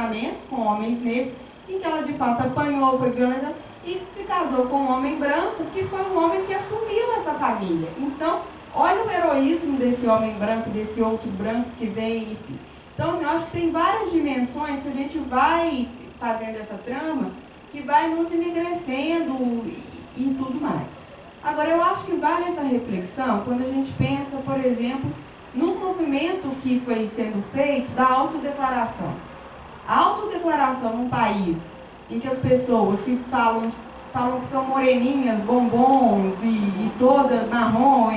relacionamentos com homens negros, em que ela de fato apanhou, foi violenta, e se casou com um homem branco, que foi um homem que assumiu essa família. Então, olha o heroísmo desse homem branco, desse outro branco que vem, enfim. Então, eu acho que tem várias dimensões que a gente vai fazendo essa trama, que vai nos enegrecendo e tudo mais. Agora, eu acho que vale essa reflexão quando a gente pensa, por exemplo, no movimento que foi sendo feito da autodeclaração. A autodeclaração num país em que as pessoas se falam que são moreninhas, bombons e toda marrom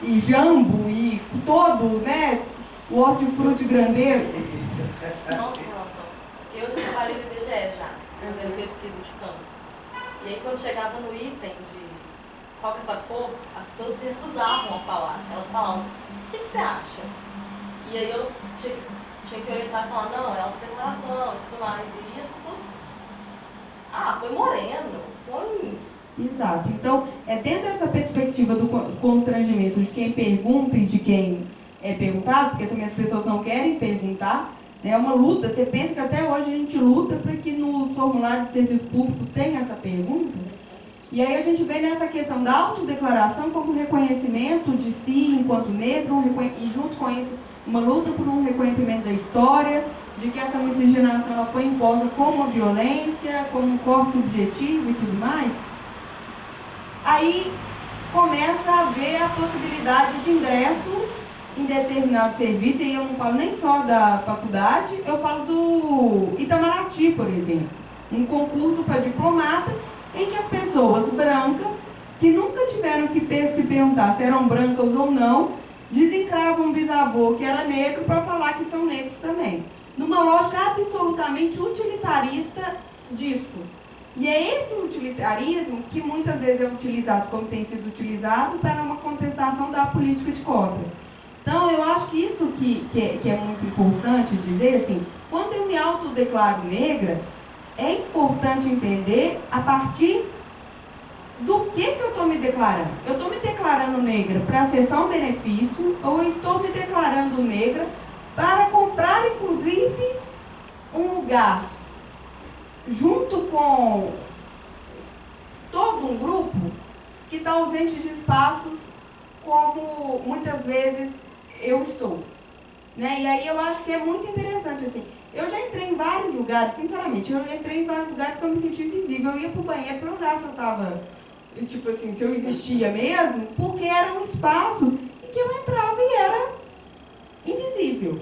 e jambo e todo, né, o hortifruti grandeiro. Nossa. Eu já trabalhei no IBGE já, fazendo pesquisa de campo. E aí quando chegava no item de qual que é a sua cor, as pessoas se recusavam a falar. Elas falavam, o que você acha? E aí eu tinha que orientar e falar, não, é autodeclaração e tudo mais. E as pessoas, foi moreno, foi... Exato. Então, dentro dessa perspectiva do constrangimento de quem pergunta e de quem é perguntado, porque também as pessoas não querem perguntar, é uma luta. Você pensa que até hoje a gente luta para que nos formulários de serviço público tenha essa pergunta. E aí a gente vê nessa questão da autodeclaração como reconhecimento de si enquanto negro, e junto com isso uma luta por um reconhecimento da história, de que essa miscigenação ela foi imposta como uma violência, como um corpo subjetivo e tudo mais. Aí começa a haver a possibilidade de ingresso em determinado serviço, e eu não falo nem só da faculdade, eu falo do Itamaraty, por exemplo. Um concurso para diplomata em que as pessoas brancas, que nunca tiveram que se perguntar se eram brancas ou não, desencravam um bisavô que era negro para falar que são negros também. Numa lógica absolutamente utilitarista disso. E é esse utilitarismo que muitas vezes é utilizado, como tem sido utilizado, para uma contestação da política de cotas. Então, eu acho que isso que é muito importante dizer, assim, quando eu me autodeclaro negra, é importante entender a partir do que eu estou me declarando. Eu estou me declarando negra para acessar um benefício, ou eu estou me declarando negra para comprar, inclusive, um lugar junto com todo um grupo que está ausente de espaços como muitas vezes eu estou, né? E aí eu acho que é muito interessante, assim, eu já entrei em vários lugares, sinceramente, eu entrei em vários lugares que eu me senti invisível. Eu ia pro banheiro para olhar se eu estava, tipo assim, se eu existia mesmo, porque era um espaço em que eu entrava e era invisível.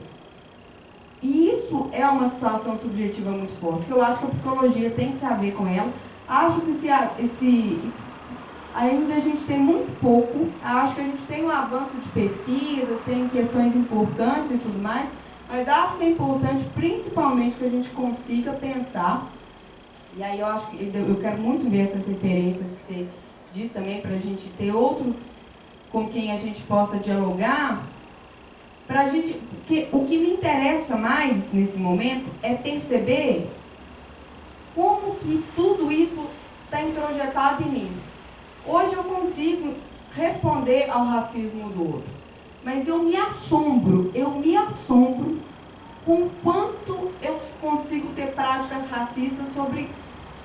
E isso é uma situação subjetiva muito forte, que eu acho que a psicologia tem que saber com ela. Acho que ainda a gente tem muito pouco, acho que a gente tem um avanço de pesquisas, tem questões importantes e tudo mais, mas acho que é importante, principalmente, que a gente consiga pensar, e aí eu acho que eu quero muito ver essas referências que você diz também, para a gente ter outros com quem a gente possa dialogar, pra gente, porque o que me interessa mais nesse momento é perceber como que tudo isso está introjetado em mim. Hoje eu consigo responder ao racismo do outro, mas eu me assombro com o quanto eu consigo ter práticas racistas sobre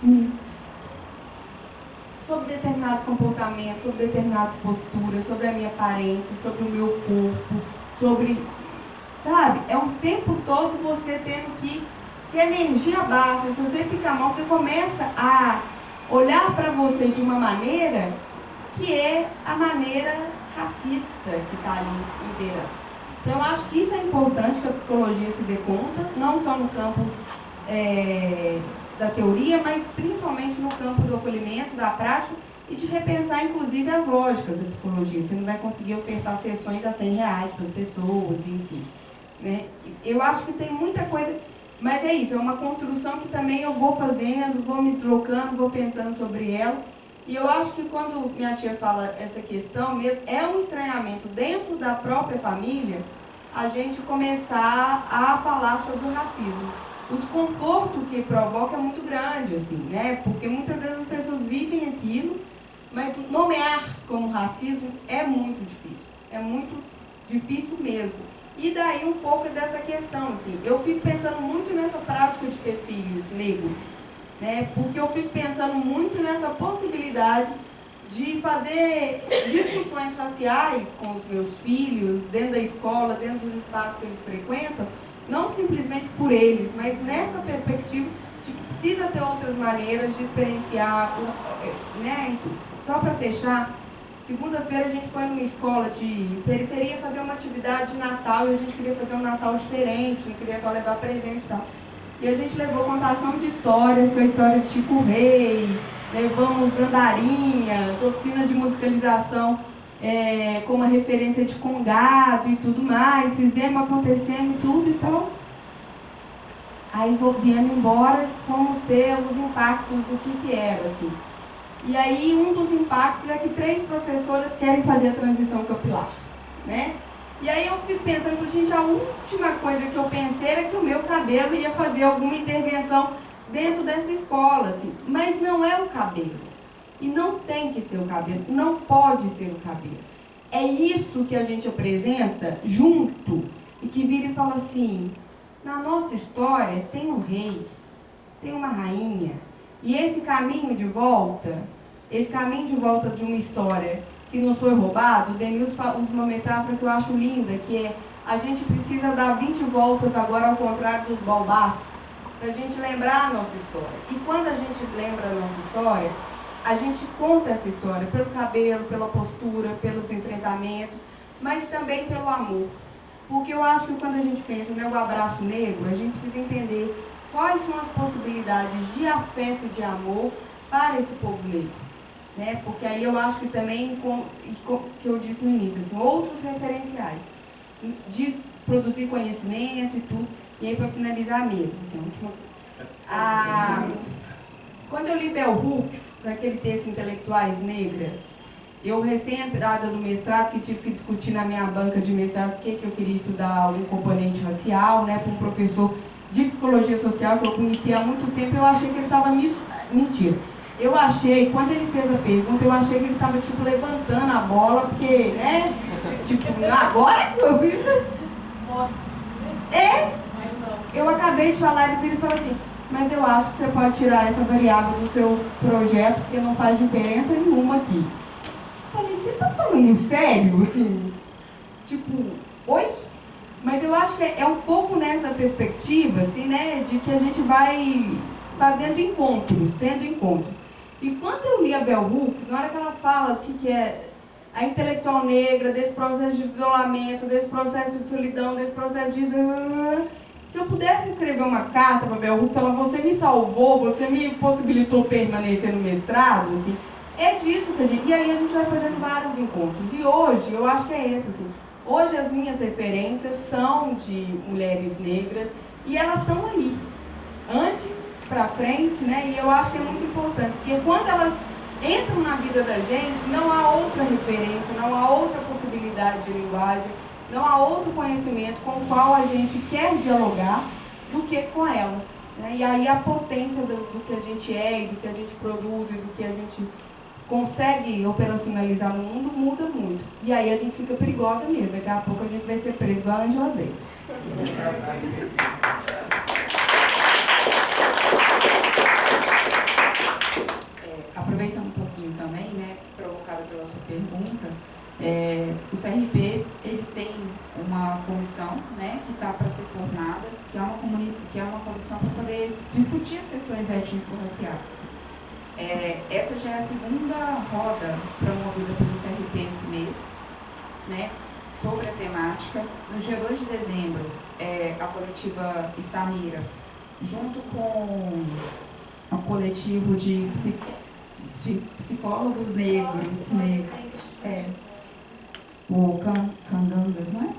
mim, sobre determinados comportamentos, sobre determinadas posturas, sobre a minha aparência, sobre o meu corpo, sobre, sabe, é um tempo todo você tendo que, se a energia baixa, se você ficar mal, você começa a olhar para você de uma maneira que é a maneira racista que está ali inteira. Então, eu acho que isso é importante que a psicologia se dê conta, não só no campo da teoria, mas principalmente no campo do acolhimento, da prática, e de repensar, inclusive, as lógicas da psicologia. Você não vai conseguir ofertar sessões a R$100 para as pessoas, enfim. Né? Eu acho que tem muita coisa, mas é isso, é uma construção que também eu vou fazendo, vou me deslocando, vou pensando sobre ela. E eu acho que quando minha tia fala essa questão, é um estranhamento dentro da própria família a gente começar a falar sobre o racismo. O desconforto que provoca é muito grande, assim, né? Porque muitas vezes as pessoas vivem aquilo, mas nomear como racismo é muito difícil mesmo. E daí um pouco dessa questão, assim, eu fico pensando muito nessa prática de ter filhos negros, né? Porque eu fico pensando muito nessa possibilidade de fazer discussões raciais com os meus filhos, dentro da escola, dentro dos espaços que eles frequentam, não simplesmente por eles, mas nessa perspectiva de que precisa ter outras maneiras de experienciar, né? Só para fechar, segunda-feira a gente foi numa escola de periferia fazer uma atividade de Natal e a gente queria fazer um Natal diferente, não queria só levar presente e tal. E a gente levou contação de histórias, com a história de Chico Rei, levamos andarinhas, oficina de musicalização com uma referência de Congado e tudo mais, fizemos, acontecendo tudo e tal. Aí viemos embora, fomos ter os impactos do que era, assim. E aí um dos impactos é que 3 professoras querem fazer a transição capilar, né? E aí eu fico pensando, gente, a última coisa que eu pensei era que o meu cabelo ia fazer alguma intervenção dentro dessa escola, assim. Mas não é o cabelo. E não tem que ser o cabelo, não pode ser o cabelo. É isso que a gente apresenta junto e que vira e fala assim, na nossa história tem um rei, tem uma rainha, e esse caminho de volta de uma história que nos foi roubado, o Denilson usa uma metáfora que eu acho linda, que é a gente precisa dar 20 voltas agora ao contrário dos baobás, para a gente lembrar a nossa história. E quando a gente lembra a nossa história, a gente conta essa história pelo cabelo, pela postura, pelos enfrentamentos, mas também pelo amor. Porque eu acho que quando a gente pensa no abraço negro, a gente precisa entender quais são as possibilidades de afeto e de amor para esse povo negro. Né? Porque aí eu acho que também, que eu disse no início, assim, outros referenciais de produzir conhecimento e tudo. E aí, para finalizar mesmo, assim, quando eu li Bell Hooks, naquele texto Intelectuais Negras, eu recém-entrada no mestrado, que tive que discutir na minha banca de mestrado porque que eu queria estudar algum componente racial, né, com um professor de psicologia social que eu conhecia há muito tempo, eu achei que ele estava mentira. Eu achei, quando ele fez a pergunta, eu achei que ele estava, tipo, levantando a bola, porque, né, tipo, agora que eu vi... Eu acabei de falar, ele falou assim, mas eu acho que você pode tirar essa variável do seu projeto, porque não faz diferença nenhuma aqui. Eu falei, você tá falando sério? Assim, tipo, oi? Mas eu acho que é um pouco nessa perspectiva, assim, né, de que a gente vai fazendo encontros, tendo encontros. E quando eu li a Bell Hooks, na hora que ela fala o que é a intelectual negra, desse processo de isolamento, desse processo de solidão, desse processo de... Se eu pudesse escrever uma carta para a Bell Hooks, falar, você me salvou, você me possibilitou permanecer no mestrado, assim, é disso que a gente... E aí a gente vai fazendo vários encontros. E hoje, eu acho que é esse, assim, hoje as minhas referências são de mulheres negras e elas estão aí, antes para frente, né? E eu acho que é muito importante, porque quando elas entram na vida da gente, não há outra referência, não há outra possibilidade de linguagem, não há outro conhecimento com o qual a gente quer dialogar do que com elas. Né? E aí a potência do que a gente é, e do que a gente produz, e do que a gente consegue operacionalizar no mundo muda muito. E aí a gente fica perigosa mesmo. Daqui a pouco a gente vai ser preso igual a Angela Davis. Aproveitando um pouquinho também, né, provocada pela sua pergunta, o CRP ele tem uma comissão, né, que está para ser formada, que é uma comissão para poder discutir as questões étnico-raciais. Essa já é a segunda roda promovida pelo CRP esse mês, né, sobre a temática. No dia 2 de dezembro, a coletiva Estamira, junto com o coletivo de psicólogos negros, o Candangas, não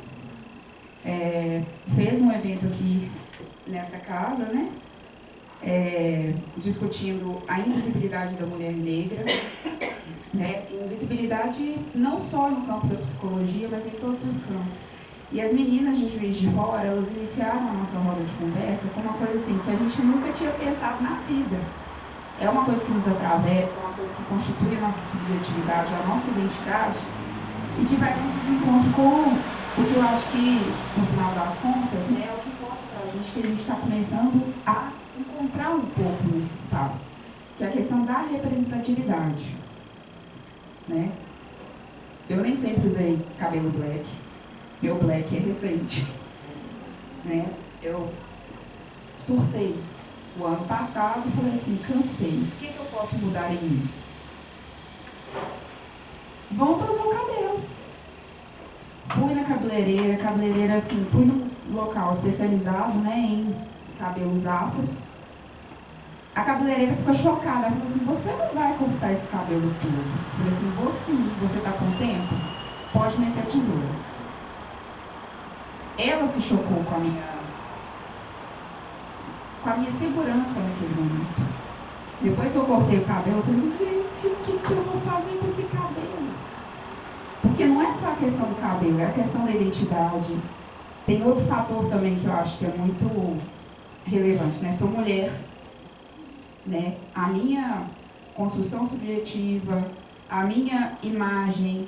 é? Fez um evento aqui nessa casa, né? Discutindo a invisibilidade da mulher negra, né? Invisibilidade não só no campo da psicologia, mas em todos os campos. E as meninas de Juiz de Fora, elas iniciaram a nossa roda de conversa com uma coisa assim, que a gente nunca tinha pensado na vida. É uma coisa que nos atravessa, é uma coisa que constitui a nossa subjetividade, a nossa identidade, e que vai muito de encontro com Porque eu acho que, no final das contas, né, é o que importa para a gente, que a gente está começando a encontrar um pouco nesse espaço, que é a questão da representatividade, né? Eu nem sempre usei cabelo black, meu black é recente, né? Eu surtei o ano passado e falei assim, cansei, o que eu posso mudar em mim? Volto a usar o cabelo. Fui na cabeleireira assim, fui num local especializado, né, em cabelos afros. A cabeleireira ficou chocada, ela falou assim, você não vai cortar esse cabelo todo. Eu falei assim, vou sim, você está com tempo? Pode meter a tesoura. Ela se chocou com a minha segurança naquele momento. Depois que eu cortei o cabelo, eu falei, gente, o que eu vou fazer com esse cabelo? Porque não é só a questão do cabelo, é a questão da identidade. Tem outro fator também que eu acho que é muito relevante, né? Sou mulher, né? A minha construção subjetiva, a minha imagem,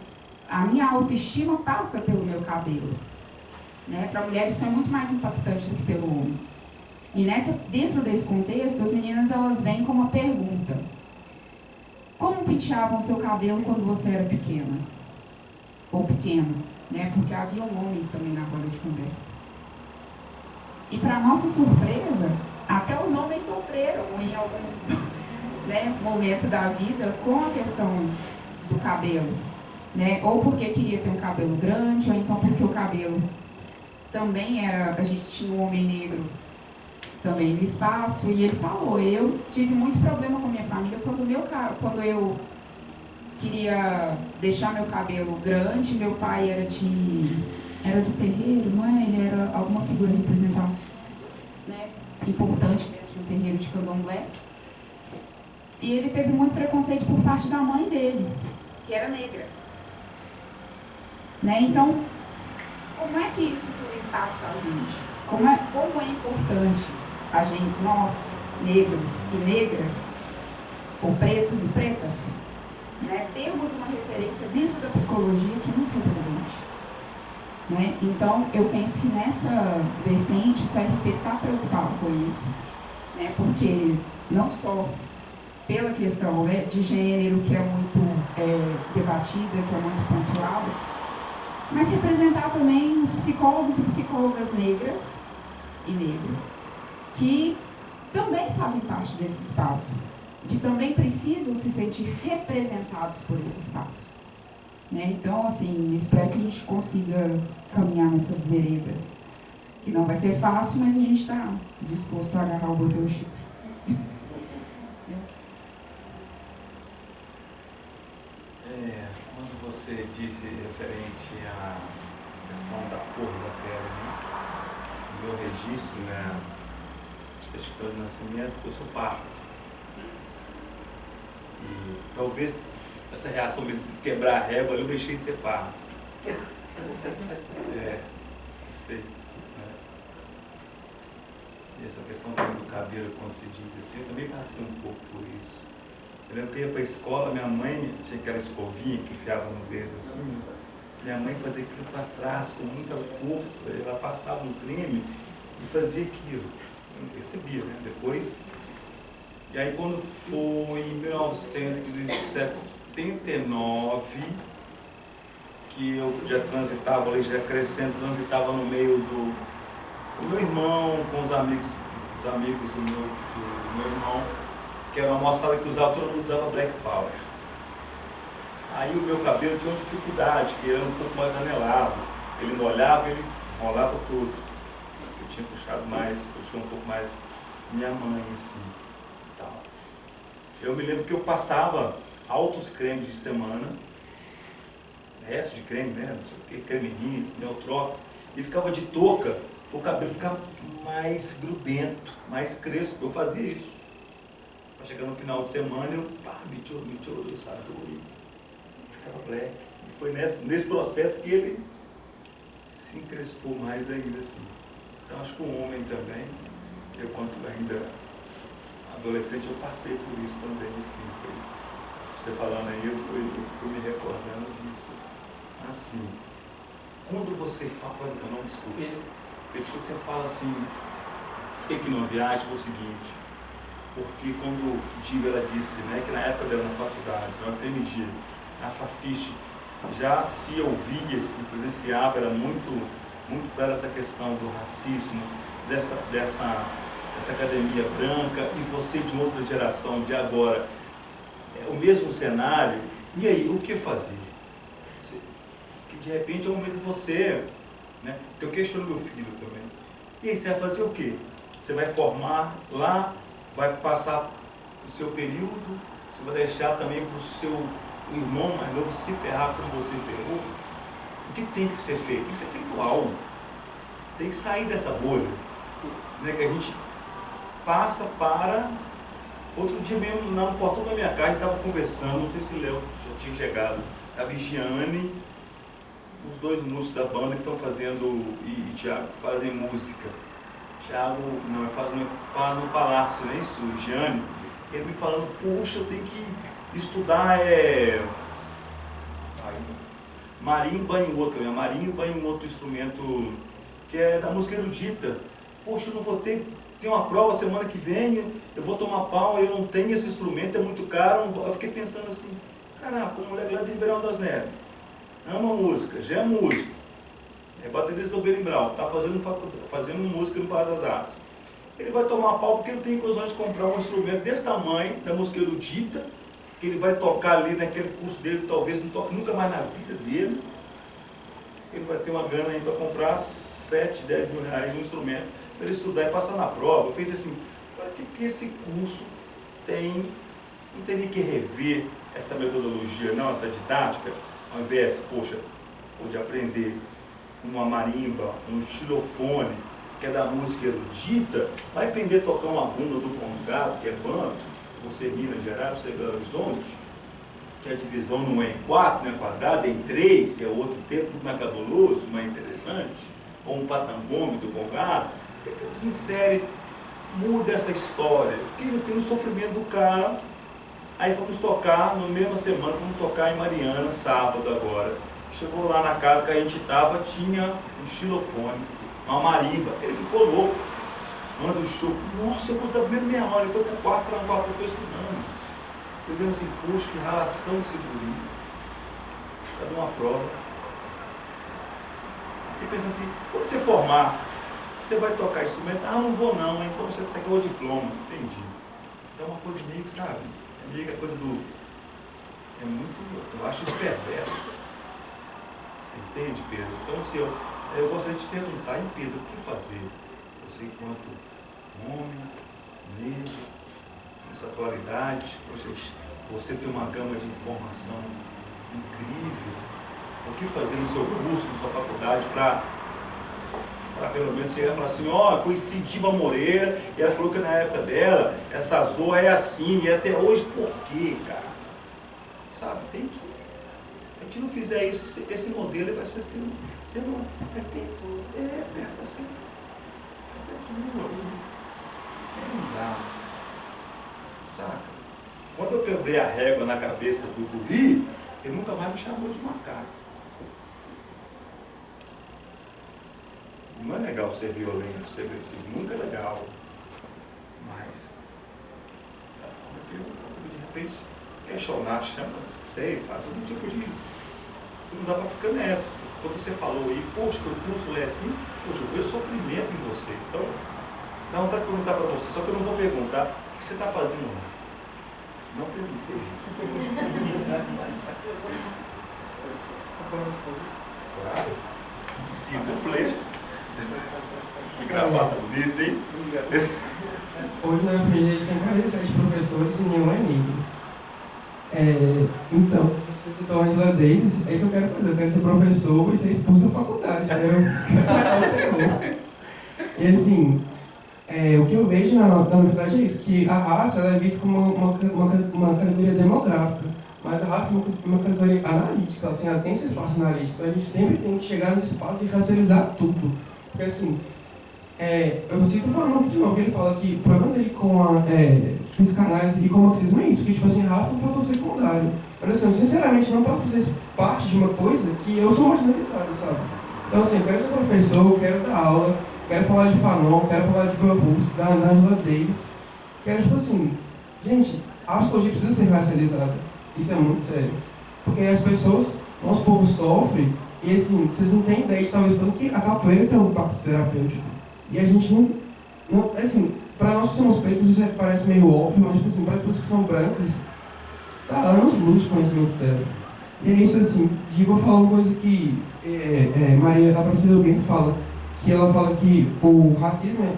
a minha autoestima passa pelo meu cabelo, né? Para mulheres isso é muito mais impactante do que pelo homem. E dentro desse contexto, as meninas elas vêm com uma pergunta: como penteavam o seu cabelo quando você era pequena? Ou pequeno, né? Porque haviam homens também na roda de conversa. E para nossa surpresa, até os homens sofreram em algum né, momento da vida com a questão do cabelo, né? Ou porque queria ter um cabelo grande, ou então porque o cabelo também era, a gente tinha um homem negro também no espaço, e ele falou, eu tive muito problema com a minha família quando eu queria deixar meu cabelo grande. Meu pai era do terreiro, não é? Ele era alguma figura representativa, né, importante dentro de um terreiro de candomblé. E ele teve muito preconceito por parte da mãe dele, que era negra. Né? Então, como é que isso tudo impacta a gente? Como é importante a gente, nós, negros e negras, ou pretos e pretas, né, temos uma referência dentro da psicologia que nos represente. Né? Então, eu penso que nessa vertente, o CRP está preocupado com isso, né? Porque não só pela questão, né, de gênero, que é muito debatida, que é muito pontuada, mas representar também os psicólogos e psicólogas negras e negros, que também fazem parte desse espaço, que também precisam se sentir representados por esse espaço. Né? Então, assim, espero que a gente consiga caminhar nessa vereda, que não vai ser fácil, mas a gente está disposto a agarrar o botão chifre. Quando você disse referente à questão da cor da pele, né? No meu registro, né, certidão de nascimento, eu sou pardo. E talvez essa reação de quebrar a régua, eu deixei de ser pardo. Não sei. Né? E essa questão também do cabelo, quando se diz assim, eu também passei um pouco por isso. Eu lembro que eu ia para a escola, minha mãe tinha aquela escovinha que enfiava no dedo assim. Minha mãe fazia aquilo para trás com muita força, ela passava um creme e fazia aquilo. Eu não percebia, né? Depois. E aí quando foi em 1979, que eu já transitava ali, já crescendo, transitava no meio do meu irmão, com os amigos do meu irmão, que era uma moçada que usava, todo mundo usava Black Power. Aí o meu cabelo tinha uma dificuldade, que ele era um pouco mais anelado. Ele molhava, ele rolava tudo. Eu tinha puxado mais, puxou um pouco mais minha mãe, assim, tal. Eu me lembro que eu passava altos cremes de semana, resto de creme, né, não sei o que, creme rins, Neutrox, e ficava de touca, o cabelo ficava mais grudento, mais crespo. Eu fazia isso. Chegando no final de semana, eu me sabe, e ficava black. E foi nesse processo que ele se encrespou mais ainda, assim. Então, acho que o homem também, eu quanto ainda adolescente, eu passei por isso também, assim. Você falando aí, eu fui me recordando disso, assim. quando você fala, não, desculpa, quando você fala assim, fiquei aqui numa viagem, foi o seguinte, porque quando Diva, ela disse, né, que na época dela na faculdade, na FMG, a Fafiche, já se ouvia, se presenciava, era muito clara essa questão do racismo, dessa academia branca, e você de outra geração, de agora, o mesmo cenário, e aí, o que fazer? Que de repente é o momento de você, né? Eu questiono meu filho também. E aí, você vai fazer o quê? Você vai formar lá, vai passar o seu período, você vai deixar também para o seu irmão mais novo se ferrar como você ferrou. O que tem que ser feito? Tem que ser feito algo. Tem que sair dessa bolha, né, que a gente passa para... Outro dia mesmo, no portão da minha casa, estava conversando, não sei se o Léo já tinha chegado, a Vigiane, os dois músicos da banda que estão fazendo, e Thiago, que fazem música. Thiago faz no Palácio, não é isso? O Gianni, ele me falando, puxa, eu tenho que estudar marimba em outro, marimba em outro instrumento que é da música erudita. Poxa, eu não vou ter uma prova semana que vem, eu vou tomar pau, eu não tenho esse instrumento, é muito caro. Eu fiquei pensando assim, caraca, o moleque lá de Ribeirão das Neves, ama música, já é músico, é baterista do Berimbau, está fazendo música no Parque das Artes. Ele vai tomar pau porque ele tem condições de comprar um instrumento desse tamanho, da música erudita, que ele vai tocar ali naquele curso dele, talvez não toque nunca mais na vida dele. Ele vai ter uma grana aí para comprar 7, 10 mil reais um instrumento, para ele estudar e passar na prova. Eu fiz assim, para que esse curso tem, não tem nem que rever essa metodologia, não, essa didática, ao invés, poxa, de aprender uma marimba, um xilofone, que é da música erudita, vai aprender a tocar uma bunda do congado, que é banto, você Minas Gerais, você Belo Horizonte, que a divisão não é em 4, não é quadrada, é em 3, é outro tempo, muito mais cabuloso, mais interessante, ou um patangome do congado. Por que você insere, muda essa história? Fiquei no sofrimento do cara. Aí fomos tocar, na mesma semana, fomos tocar em Mariana, sábado agora. Chegou lá na casa que a gente estava, tinha um xilofone, uma marimba. Ele ficou louco. Manda o show. Nossa, eu gostei da primeira meia hora. Ele foi para o quarto, ficou estudando. Eu vendo assim, poxa, que relação de segurança. Cadê uma prova? Fiquei pensando assim, quando você formar, você vai tocar instrumento? Ah, não vou não, então você ganhou o diploma. Entendi. É uma coisa meio que, sabe? É meio que a coisa do... É muito... Eu acho isso perverso. Você entende, Pedro? Então, assim, eu gostaria de te perguntar, hein, Pedro, o que fazer? Você, enquanto homem, negro, nessa atualidade, poxa, você tem uma gama de informação incrível. O que fazer no seu curso, na sua faculdade, para pelo menos você ia falar assim, ó, conheci Diva Moreira, e ela falou que na época dela, essa zorra é assim, e até hoje, por quê, cara? Sabe, tem que... A gente não fizer isso, esse modelo vai ser assim, você não perpetua, assim, perpetua, não dá, saca? Quando eu quebrei a régua na cabeça do guri, ele nunca mais me chamou de macaco. Não é legal ser violento, ser agressivo, nunca é legal. Mas, da forma que eu, de repente, questionar, chama, sei, faz algum tipo de... Não dá pra ficar nessa. Quando você falou aí, poxa, que o curso é assim, poxa, eu vejo sofrimento em você. Então, dá vontade de perguntar pra você, só que eu não vou perguntar o que você está fazendo lá. Não perguntei. Claro. Civil pleasure. Que gravata bonita, hein? Hoje na FMG a gente tem 47 professores e nenhum é negro. Então, você citou a Angela Davis, é isso que eu quero fazer. Eu quero ser professor e ser expulso da faculdade. E assim, o que eu vejo na universidade é isso, que a raça ela é vista como uma categoria demográfica, mas a raça é uma categoria analítica, assim, ela tem esse espaço analítico. Então a gente sempre tem que chegar nesse espaço e racializar tudo. Porque assim, eu sinto falando de novo, ele fala que o problema dele com os canais e com o marxismo é isso, que tipo assim, raça é um fator secundário. Mas assim, eu sinceramente não posso fazer parte de uma coisa que eu sou marginalizado, sabe? Então, assim, eu quero ser professor, eu quero dar aula, quero falar de Fanon, quero falar de Bell Hooks, da Angela Davis. Quero, tipo assim, gente, a psicologia precisa ser racializada. Isso é muito sério. Porque as pessoas, nosso povo sofre, e assim, vocês não têm ideia de talvez tanto que a capoeira tem um impacto terapêutico. E a gente não assim, para nós que somos pretos isso parece meio óbvio, mas tipo assim, para as pessoas que são brancas, tá anos luz de conhecimento dela. E é isso assim, vou falar uma coisa que Maria Aparecida Bento fala, que ela fala que o racismo,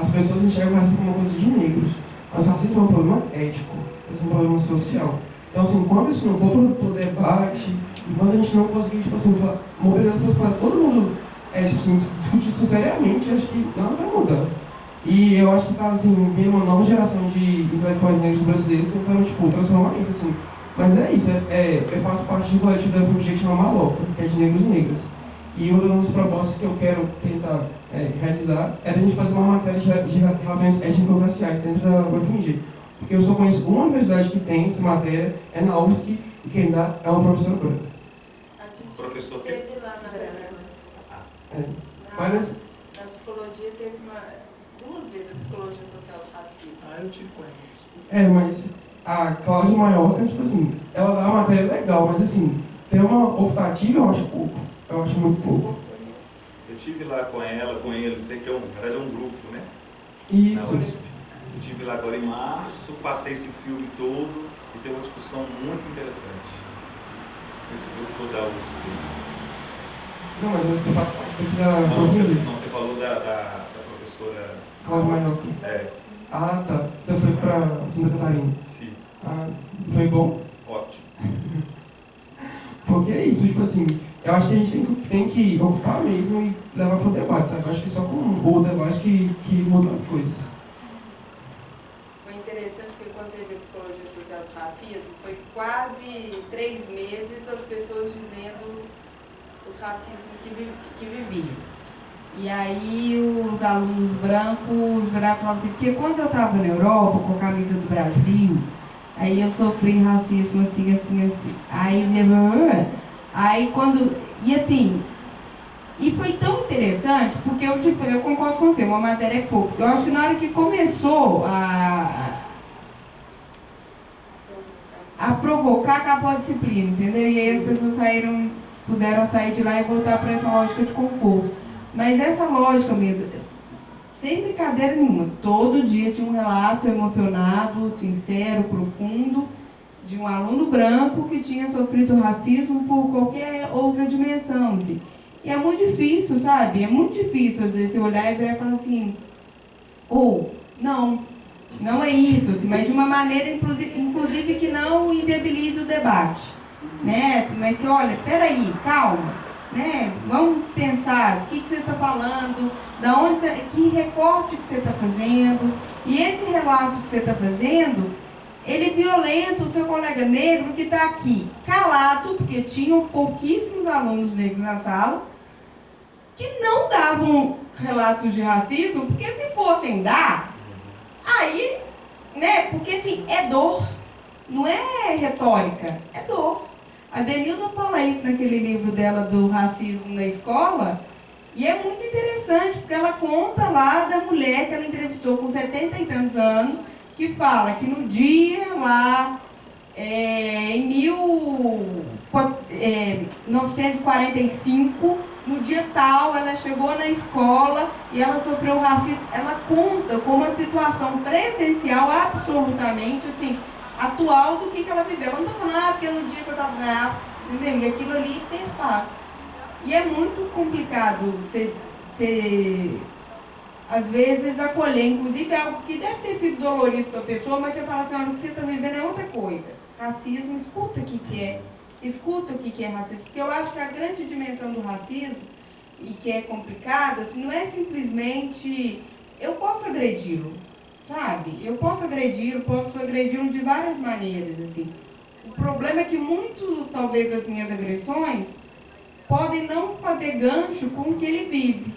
as pessoas enxergam o racismo como uma coisa de negros, mas o racismo é um problema ético, é um problema social. Então assim, quando isso não for para o debate, enquanto a gente não conseguir, tipo assim, mobilizar as pessoas para todo mundo tipo assim, discutir isso seriamente, acho que nada vai mudar. E eu acho que está assim, vindo uma nova geração de intelectuais negros brasileiros tentando tipo, transformar isso. Assim. Mas é isso, eu faço parte de um coletivo da FMG que chama Maloca, que é de negros e negras. E uma das propostas que eu quero tentar realizar era a gente fazer uma matéria de razões étnico-raciais dentro da UFMG. Porque eu só conheço uma universidade que tem essa matéria, é na UFSC, e quem dá é uma professora branca. Professor Teve lá na psicologia, teve duas vezes a psicologia social do racismo. Eu tive com ela. Mas a Cláudia Maior, tipo assim, ela dá uma matéria legal, mas assim, ter uma optativa eu acho pouco. Eu acho muito pouco. Eu tive lá com ela, com eles, tem que na verdade é um grupo, né? Isso. Eu estive lá agora em março, passei esse filme todo e teve uma discussão muito interessante. Esse grupo todo da USP. Não, mas eu faço parte da você falou da professora Cláudia Maior. Ah, tá. Você foi pra Santa Catarina. Sim. Ah, foi bom? Ótimo. Porque é isso, tipo assim, eu acho que a gente tem que ocupar mesmo e levar para o debate, sabe? Eu acho que só com o debate que muda as coisas. Foi interessante porque quando teve a psicologia social do racismo, foi quase 3 meses as pessoas dizendo os racismos que viviam. E aí os alunos brancos viraram, porque quando eu estava na Europa com a camisa do Brasil, aí eu sofri racismo assim. Aí quando. E assim. E foi tão interessante, porque eu concordo com você, uma matéria é pouco. Eu acho que na hora que começou a provocar, acabou a disciplina, entendeu? E aí as pessoas puderam sair de lá e voltar para essa lógica de conforto. Mas essa lógica mesmo, sem brincadeira nenhuma, todo dia tinha um relato emocionado, sincero, profundo, de um aluno branco que tinha sofrido racismo por qualquer outra dimensão. Assim. E é muito difícil, sabe? É muito difícil, às vezes, você olhar e ver e falar assim, não é isso, assim, mas de uma maneira, inclusive, que não inviabilize o debate. Né? Mas que, olha, peraí, calma, né? Vamos pensar, o que você está falando, que recorte que você está fazendo, e esse relato que você está fazendo, ele violenta o seu colega negro que está aqui, calado, porque tinham pouquíssimos alunos negros na sala, que não davam relatos de racismo, porque se fossem dar, aí, né, porque assim, é dor, não é retórica, é dor. A Benilda fala isso naquele livro dela do racismo na escola, e é muito interessante, porque ela conta lá da mulher que ela entrevistou com 70 e tantos anos, que fala que no dia lá, em 1945, no dia tal, ela chegou na escola e ela sofreu racismo. Ela conta com uma situação presencial absolutamente assim, atual do que ela viveu. Ela não está falando, porque no dia que eu estava na África, entendeu? E aquilo ali tem fato. E é muito complicado você às vezes acolher, inclusive algo que deve ter sido dolorido para a pessoa, mas você fala assim, olha, o que você está vivendo é outra coisa. Racismo, escuta o que é. Escuta o que é racismo. Porque eu acho que a grande dimensão do racismo, e que é complicado, assim, não é simplesmente eu posso agredi-lo, sabe? Eu posso agredi-lo de várias maneiras, assim. O problema é que muito, talvez, das minhas agressões podem não fazer gancho com o que ele vive,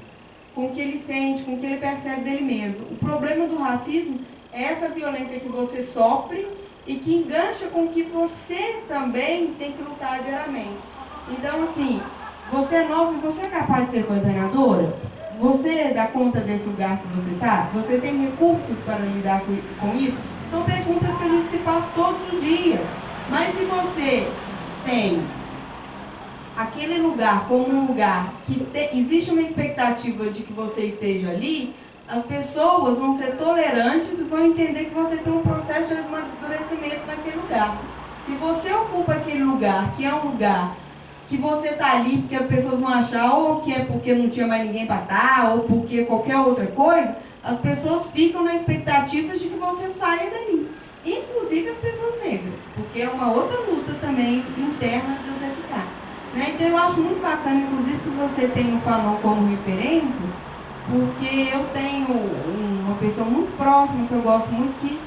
com o que ele sente, com o que ele percebe dele mesmo. O problema do racismo é essa violência que você sofre e que engancha com o que você também tem que lutar diariamente. Então, assim, Você é nova e você é capaz de ser coordenadora? Você dá conta desse lugar que você está? Você tem recursos para lidar com isso? São perguntas que a gente se faz todos os dias. Mas se você tem aquele lugar como um lugar que existe uma expectativa de que você esteja ali, as pessoas vão ser tolerantes e vão entender que você tem um processo de amadurecimento naquele lugar. Se você ocupa aquele lugar, que é um lugar que você está ali porque as pessoas vão achar ou que é porque não tinha mais ninguém para estar, ou porque qualquer outra coisa, as pessoas ficam na expectativa de que você saia dali. Inclusive as pessoas negras, porque é uma outra luta também interna de você ficar. Né? Então eu acho muito bacana, inclusive, que você tenha o Fanon como referência, porque eu tenho uma pessoa muito próxima, que eu gosto muito, que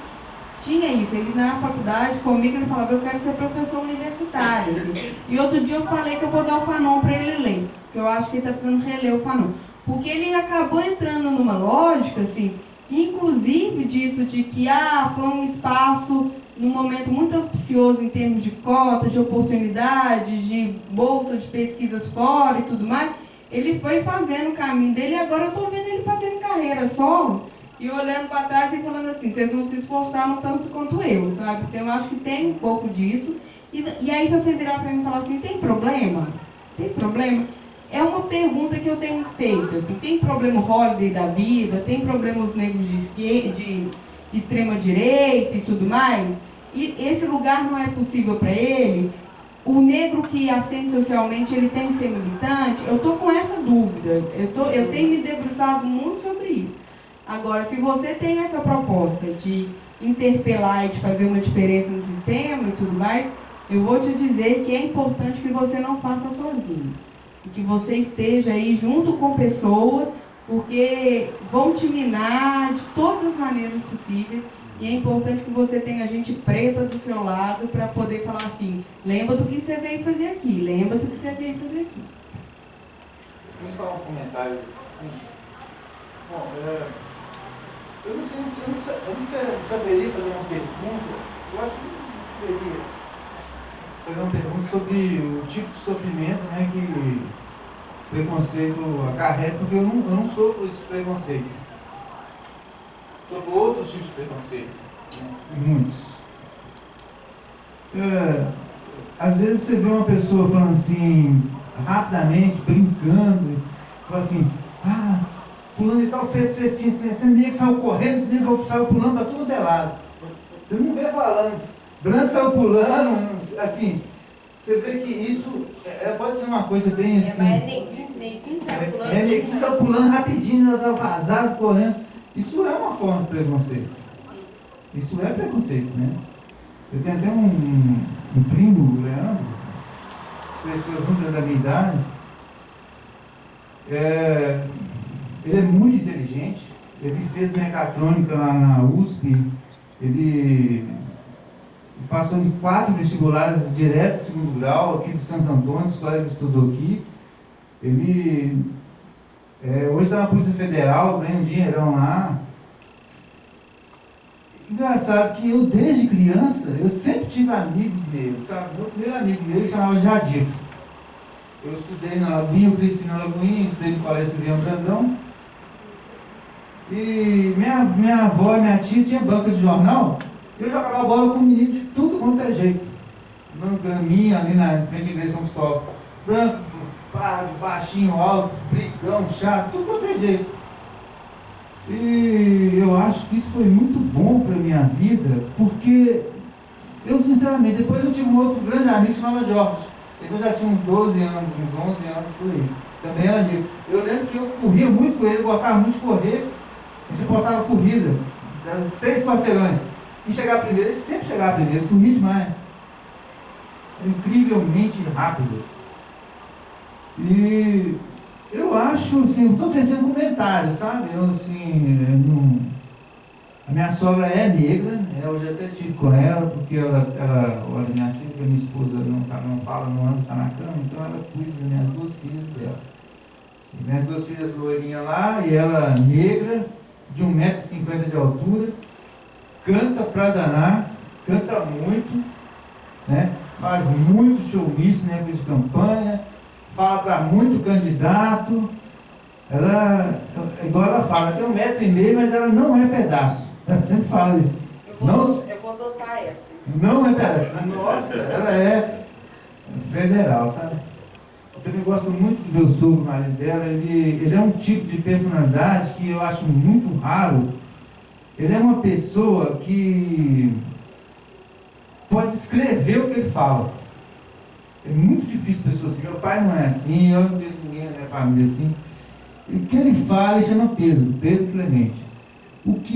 tinha isso. Ele na faculdade, comigo, ele falava, eu quero ser professor universitário. Assim. E outro dia eu falei que eu vou dar o Fanon para ele ler, porque eu acho que ele está precisando reler o Fanon. Porque ele acabou entrando numa lógica, assim, inclusive disso de que foi um espaço num momento muito auspicioso em termos de cotas, de oportunidades, de bolsa de pesquisas fora e tudo mais. Ele foi fazendo o caminho dele e agora eu estou vendo ele fazendo carreira solo e olhando para trás e falando assim, vocês não se esforçaram tanto quanto eu, sabe? Então eu acho que tem um pouco disso. E aí você virar para mim e falar assim, tem problema? Tem problema? É uma pergunta que eu tenho feito. Assim, tem problema holiday da vida? Tem problemas negros de extrema-direita e tudo mais? E esse lugar não é possível para ele? O negro que ascende socialmente, ele tem que ser militante? Eu estou com essa dúvida. Eu tenho me debruçado muito sobre isso. Agora, se você tem essa proposta de interpelar e de fazer uma diferença no sistema e tudo mais, eu vou te dizer que é importante que você não faça sozinho. E que você esteja aí junto com pessoas, porque vão te minar de todas as maneiras possíveis. E é importante que você tenha gente preta do seu lado para poder falar assim, lembra do que você veio fazer aqui, lembra do que você veio fazer aqui. Vamos falar um comentário assim. Bom, eu não saberia fazer uma pergunta, eu acho que eu deveria fazer uma pergunta sobre o tipo de sofrimento, né, que preconceito acarreta, porque eu não sofro esse preconceito. Sobre outros tipos de preconceito, né? Muitos. Às vezes você vê uma pessoa falando assim, rapidamente, brincando, fala assim, fulano e tal fez assim, você não vê que saiu correndo, você nem que saiu pulando para tudo é lado. Você não vê falando, branco saiu pulando, assim, você vê que isso pode ser uma coisa bem assim. Neguinho saiu pulando rapidinho, saiu vazado, correndo. Isso é uma forma de preconceito. Isso é preconceito, né? Eu tenho até um primo, o Leandro, que cresceu junto da minha idade. Ele é muito inteligente. Ele fez mecatrônica lá na USP. Ele passou de 4 vestibulares direto, segundo grau, aqui de Santo Antônio, escola que estudou aqui. Ele hoje está na Polícia Federal, ganha um dinheirão lá. Engraçado que eu, desde criança, eu sempre tive amigos meus, sabe? Meu primeiro amigo meu chamava Jadir. Eu estudei na Lagoinha, eu cresci na Lagoinha, estudei no Colégio Silviano Brandão. E minha avó e minha tia tinham banca de jornal, e eu jogava bola com menino de tudo quanto é jeito. No caminho, ali na frente da igreja São Cristóvão. Branco, pardo, baixinho, alto, brigão, chato, tudo quanto é jeito. E eu acho que isso foi muito bom para a minha vida, porque eu, sinceramente, depois eu tive um outro grande amigo que chamava Jorge. Ele já tinha uns 12 anos, uns 11 anos por aí. Também era amigo. Eu lembro que eu corria muito com ele, gostava muito de correr. A gente postava corrida, das 6 quarteirões. E chegar primeiro, ele sempre chegava primeiro, corria demais. Incrivelmente rápido. E eu acho, assim, eu estou pensando em comentários, sabe? Eu, assim, a minha sogra é negra, né? Eu já até tive com ela, porque olha, minha filha, minha esposa não fala, não anda, está na cama, então ela cuida das minhas 2 filhas dela. E minhas 2 filhas loirinhas lá, e ela negra, de 1,50 m de altura, canta pra danar, canta muito, né? Faz muito showmício na época de campanha, fala para muito candidato. Ela, igual ela fala, tem 1,5 metro, mas ela não é pedaço. Ela sempre fala isso. Eu vou adotar essa. Não é pedaço. Nossa, ela é federal, sabe? Eu também gosto muito do meu sogro, o marido dela. Ele é um tipo de personalidade que eu acho muito raro. Ele é uma pessoa que pode escrever o que ele fala. É muito difícil pessoa assim. Meu pai não é assim, eu não conheço ninguém da minha família assim. O que ele fala, ele chama Pedro Clemente. O que